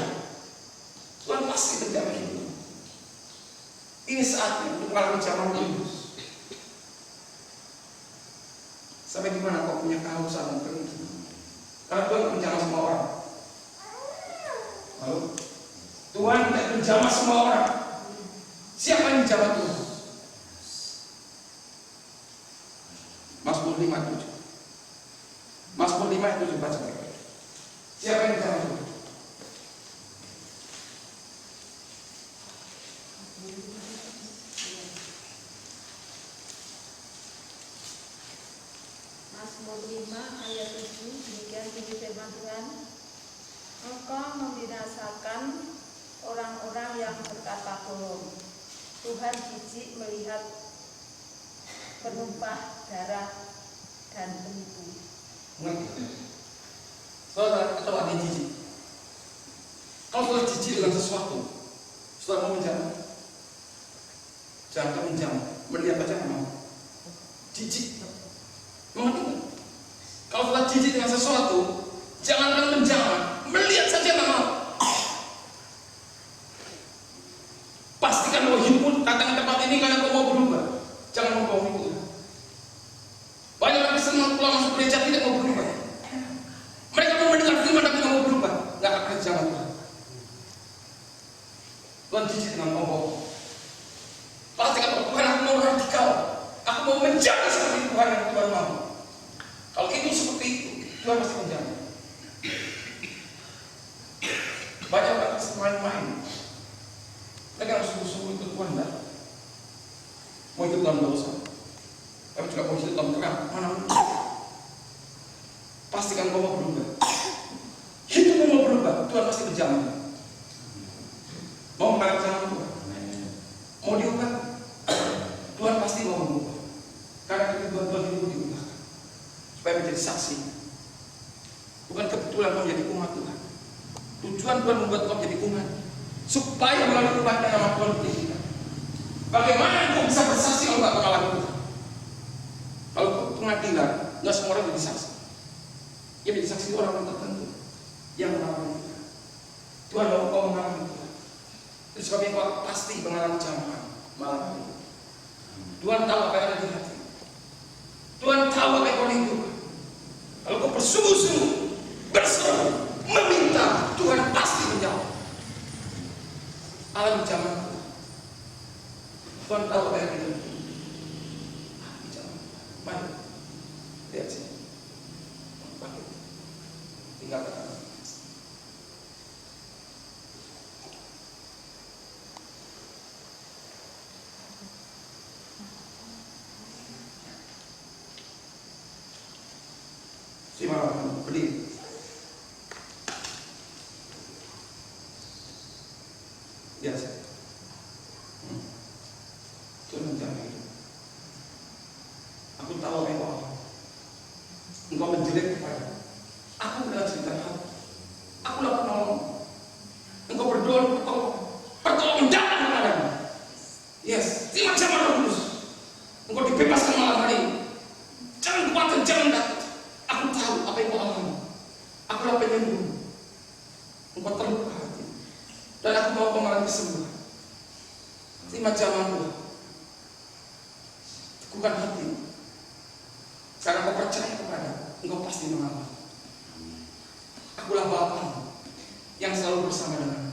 Tuhan pasti berjalan hidup. Ini saatnya untuk mengalami zaman kudus. Sampai di mana kau punya kehausan dan kerinduan? Karena Tuhan menjamah semua orang. Lalu Tuhan tidak menjamah semua orang. Siapa yang menjamah Tuhan? Mazmur 5:7. Mazmur 5:7 baca baik-baik. Siapa yang menjamah Tuhan? Mazmur 5 ayat 7, demikian bunyi firman Tuhan. Engkau membinasakan orang-orang yang berkata bohong. Tuhan jijik melihat penumpah darah dan penipu. Saudara, atau ada jijik. Kalau saudara jijik dengan sesuatu, saudara mau menjamah. Jangan menjamah, melihat aja mau. Jijik. Mengerti? Kalau saudara jijik dengan sesuatu, jangan menjamah, melihat saja nggak mau. Pastikan bahwa hidup datang ke tempat ini karena kau mau berubah. Jangan mau ikut. Banyak orang Kristen pulang masuk gereja tidak mau berubah. Mereka mau mendengar firman tapi tidak mau berubah. Nggak akan jangan Tuhan. Tuhan jijik dengan ngomong. Pastikan bahwa Tuhan, aku mau radikal. Aku mau menjaga seperti Tuhan yang Tuhan mau. Kalau itu seperti itu, Tuhan pasti menjaga. Banyak orang Kristen main-main. Mereka harus sungguh-sungguh ikut Tuhan dah. Mau ikut dalam dosa, tapi juga mau ikut dalam terang. Mana? Pastikan kau mau berubah. Hidupmu mau berubah, Tuhan pasti berjalan. Mau mengalami jalan Tuhan, mau diubah, Tuhan pasti mau mengubah. Karena kebutuhan Tuhan itu diubahkan supaya menjadi saksi. Bukan kebetulan kau menjadi umat Tuhan. Tujuan Tuhan membuat kau menjadi umat supaya melalui ubahnya nama Tuhan ditinggikan. Bagaimana kau bisa bersaksi kalau nggak mengalami Tuhan? Kalau pengadilan, nggak semua orang jadi saksi. Dia menjadi saksi orang tertentu yang mengalami Tuhan. Tuhan mau kau mengalami Tuhan. Itu sebabnya kau pasti mengalami jamahan malam ini. Tuhan tahu apa yang ada di hati. Tuhan tahu apa yang kau rindukan. Kalau kau bersungguh-sungguh berseru meminta, Tuhan pasti menjawab. Alam zaman Tuhan tahu apa yang kita bicara. Mari lihat sini. Pakai. Tinggal katakan. Si malam berdiri. Biasa. Tuhan menjaga hidup. Aku tahu apa yang kau alami. Engkau menjerit kepada aku dengan cerita hati. Aku lakukan penolong. Engkau berdoa, engkau pertolongan datang kepadamu. Yes, terima zaman Roh Kudus. Engkau dibebaskan malam hari ini. Jangan khawatir, jangan takut. Aku tahu apa yang kau alami. Aku adalah penyembuh. Engkau terluka hati. Dan aku mau mengalami kesembuhan. Terima zaman Tuhan. Teguhkan hati. Karena kau percaya kepada, engkau pasti mengalami. Akulah Bapamu. yang selalu bersama dengan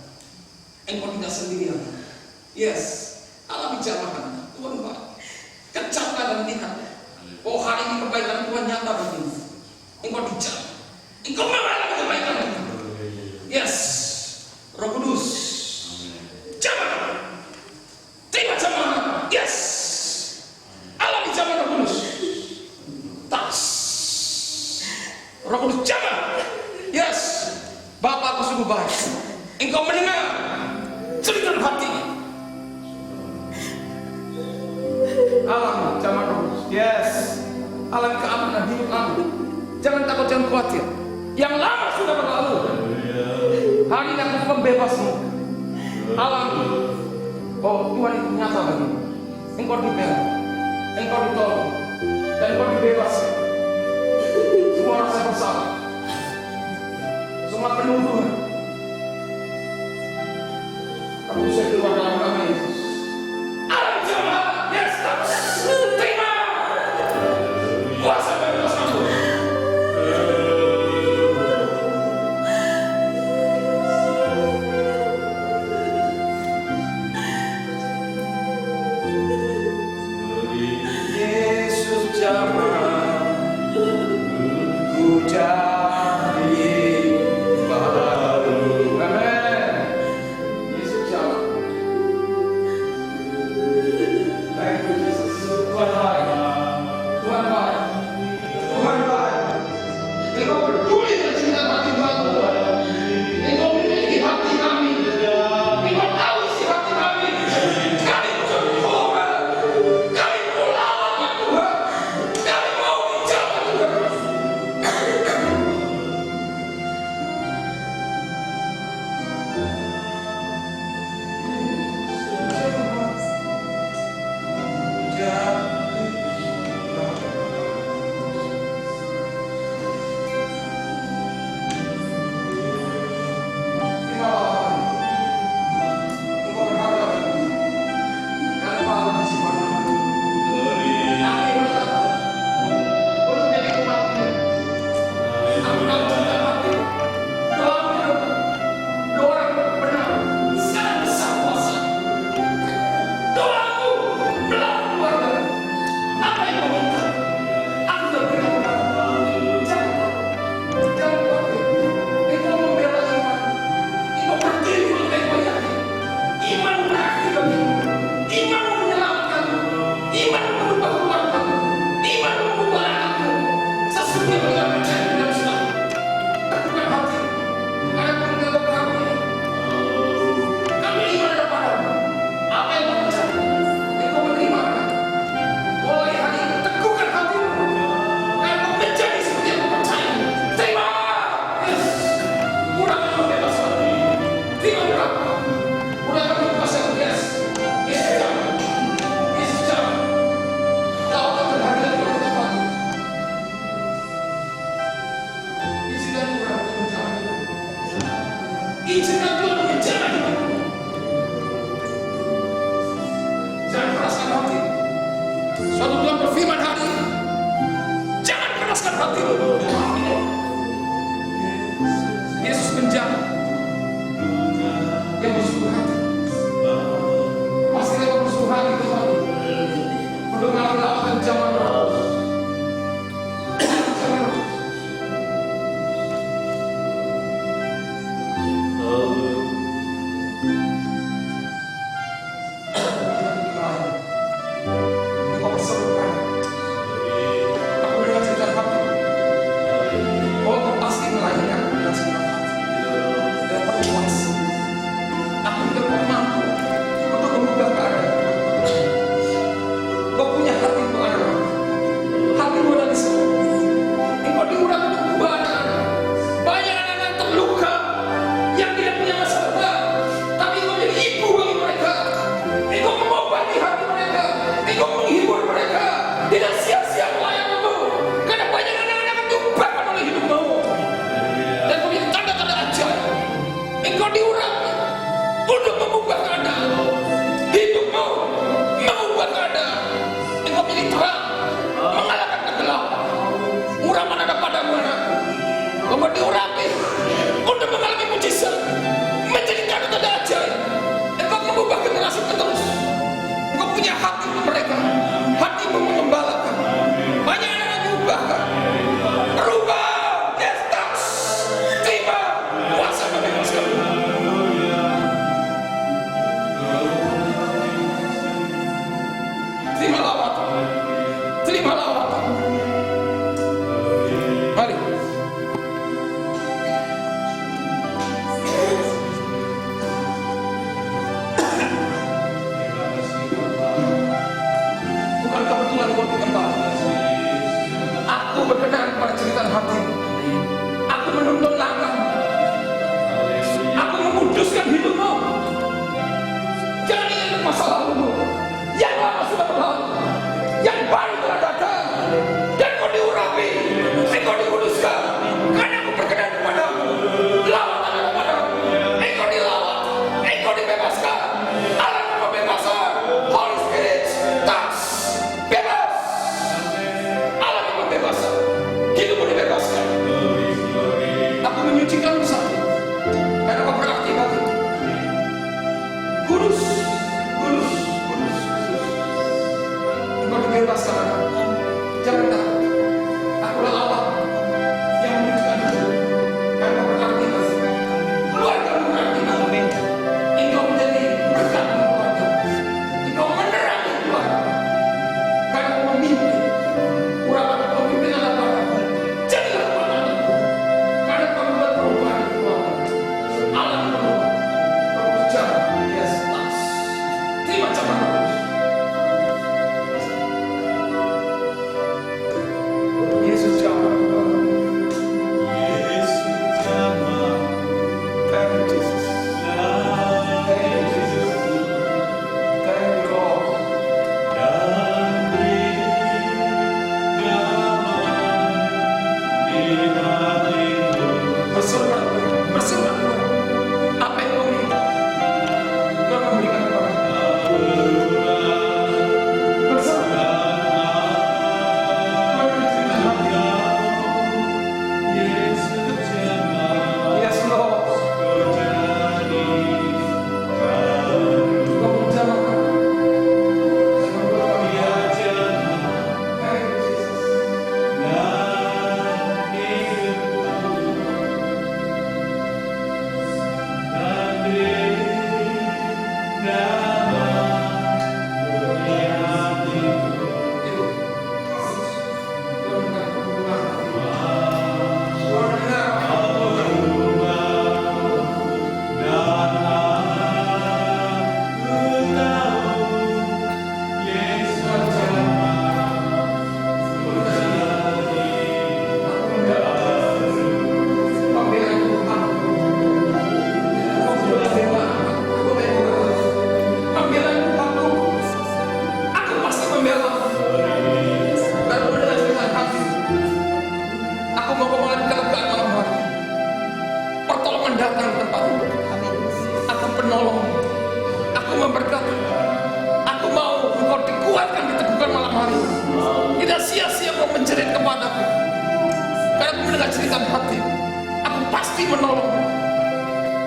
engkau tidak sendirian. Yes, alami jamahan Tuhan baik. Kecaplah dan lihat. Oh, hari ini kebaikan Tuhan nyata bagimu. Engkau dijamah. Engkau mengalami kebaikan bagimu. Yes, Roh Kudus. Jamah. Terima jamah. Yes. Alami jamah Roh Kudus. Tas. Roh Kudus jamah. Yes. Bapa, aku sungguh baik. Engkau mendengar cerita hati. Alam jamah Roh Kudus. Yes. Alam keamanan hidup kami. Jangan takut, jangan khawatir. Yang lama sudah berlalu. Hari ini aku membebasmu. Alam. Oh, Tuhan itu nyata bagimu. Engkau dibela, engkau ditolong, dan engkau dibebaskan. Semua rasa bersalah, semua penuduhan, kamu bisa keluar dalam nama Yesus. Alam jamaah, yes, terima kuasa bebaskanmu. Yesus jamah, ku jadi baru. Amin. Yesus jamah. Thank you Jesus. Tuhan baik. Tuhan baik. Tuhan baik. Engkau peduli dengan cinta hati Tuhan. Engkau memiliki hati kami. Engkau tahu isi hati kami. Kami bersyukur. Kami melawan Tuhan. Kami mau dijamah Tuhan. Izinkan Tuhan menjamah hidupmu. Jangan keraskan hati. Suatu Tuhan berfirman hari ini, jangan keraskan hatimu. Yesus menjamah yang bersungguh hati. Pasti yang bersungguh hati Tuhan mendengar lawatan jamaah Roh. kuduskan hidupmu. Jangan ingat masa lalumu. Yang lama sudah berlalu, yang baru telah datang, dan kau diurapi, engkau dikuduskan, karena aku berkenan kepadamu. Lawan tangan kepadamu, engkau dilawat, engkau dibebaskan. Alam kebebasan, Holy Spirit, touch, bebas. Alam kebebasan, hidupmu dibebaskan. Aku menyucikanmu satu, karena kau berarti bagiku. Kudus, kudus, kudus. Engkau dibebaskan. Jangan takut. Akulah Allah yang menyucikan hidup. Karena kau berarti bagiku. Keluarga berarti bagiku. Engkau menjadi berkat bagi keluarga. Engkau menerangi keluarga. Karena kau memimpin. Urapan pemimpin anak bangsaku. Jadilah pandanganku. Karena kau membuat perubahan di keluarga. Allah penuh. Kau berbicara. Yes, touch. Terima caman bagus. Yesus jamah. Thank you, Jesus. Thank you, Jesus. Thank you, Lord. Bersorak, bersorak. Apa yang kau minta, Tuhan memberikan kepadamu. Bersorak. Tuhan memberikan hati. Yes, Lord. Kau menjamahkan. Thank you, Jesus. Datang ke tempatmu. Aku penolong. Aku memberkati. Aku mau engkau dikuatkan, diteguhkan malam hari. Tidak sia-sia kau menjerit kepadaku. Karena aku mendengar cerita hati. Aku pasti menolong.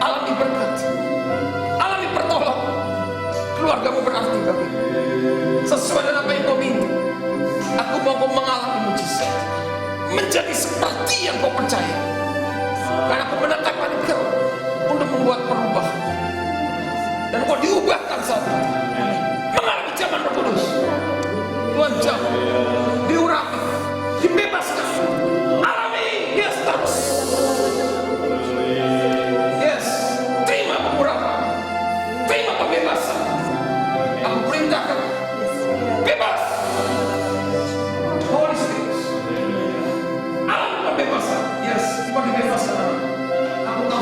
Alami berkat. Alami pertolongan. Keluargamu berarti bagi. Sesuai dengan apa yang kau minta. Aku mau kau mengalami mujizat. Menjadi seperti yang kau percaya. Karena aku mendekat pada kau untuk membuat perubahan. Dan kau diubahkan saat itu. Mengalami zaman berkudus. Tuhan jauh. Diurapi. Dibebaskan. Alami. Yes, terus. Yes. Terima pengurapan. Terima pembebasan. Aku perintahkan. Bebas. Holy Spirit. Alami pembebasan. Yes. Kau dibebaskan. Aku tahu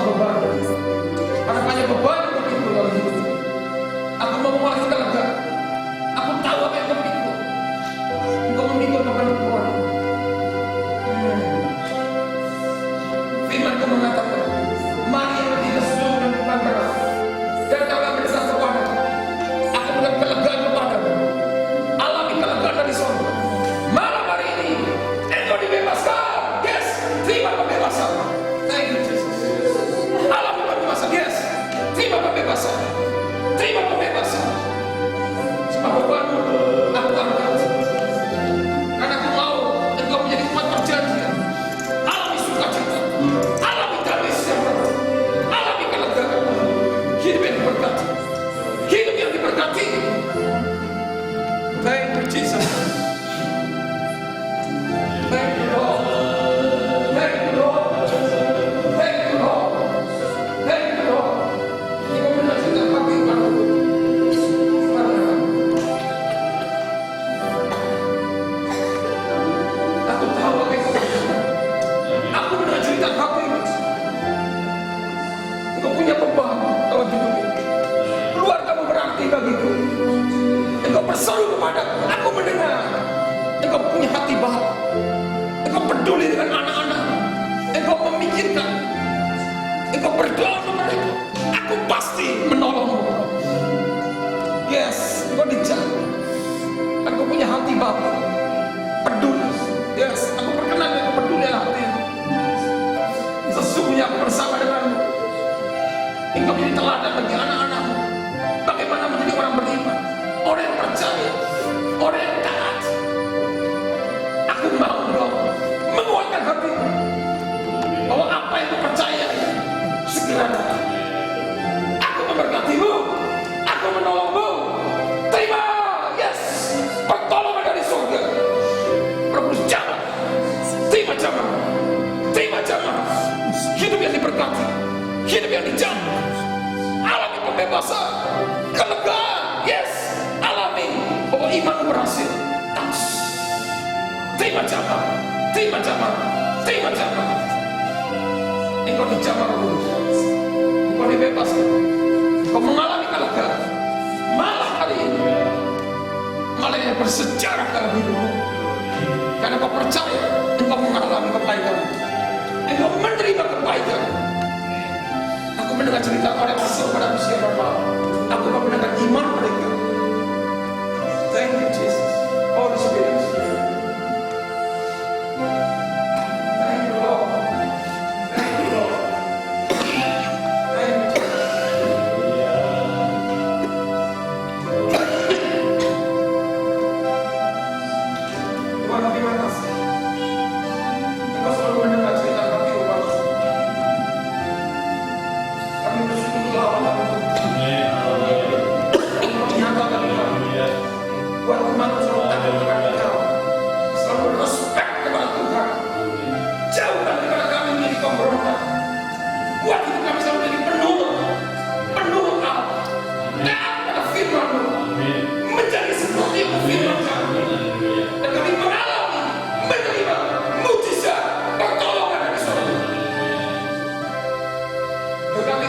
berseru kepadaku, aku mendengar. Engkau punya hati Bapa. Engkau peduli dengan anak-anak. Engkau memikirkan. Engkau berdoa untuk mereka. Aku pasti menolongmu. Yes, engkau dijaga. Engkau punya hati Bapa. Peduli. Yes, aku berkenan dengan kepedulian hati. Sesungguhnya aku bersama denganmu. Engkau menjadi teladan bagi anak-anakmu. Bagaimana menjadi orang beriman, orang yang percaya, orang yang taat. Aku mau dong menguatkan hatimu bahwa apa yang aku percaya segera datang. Aku memberkatimu, aku menolongmu. Terima, yes, pertolongan dari surga. Berburu jalan, terima jalan, terima jalan. Hidup yang diberkati, hidup yang dijamin, alami pembebasan, kelegaan, yes, alami bahwa iman berhasil. Terima jalan, terima jalan, terima jalan. Engkau dijamah Roh Kudus, engkau dibebaskan, engkau mengalami kelegaan. Malah hari ini, malah yang bersejarah dalam hidupmu, karena kau percaya, engkau mengalami kebaikan, engkau menerima kebaikan. Aku mendengar cerita orang yang masuk pada usia normal. Aku mendengar iman mereka. Thank you Jesus, Holy Spirit. Thank you Lord. Thank you Lord. Thank you. Tuhan terima kasih. Engkau selalu mendengar cerita kami umat. Kami bersyukur Tuhan. Menyatakan Tuhan. Buat umat selalu takut kepada Engkau, selalu respect kepada Tuhan. Jauhkan daripada kami menjadi pemberontak. Buat hidup kami selalu menjadi penuh Allah. Taat pada firman-Mu, menjadi seperti yang firman-Mu. Dan kami mengalami, menerima mujizat pertolongan dari surga. Berkati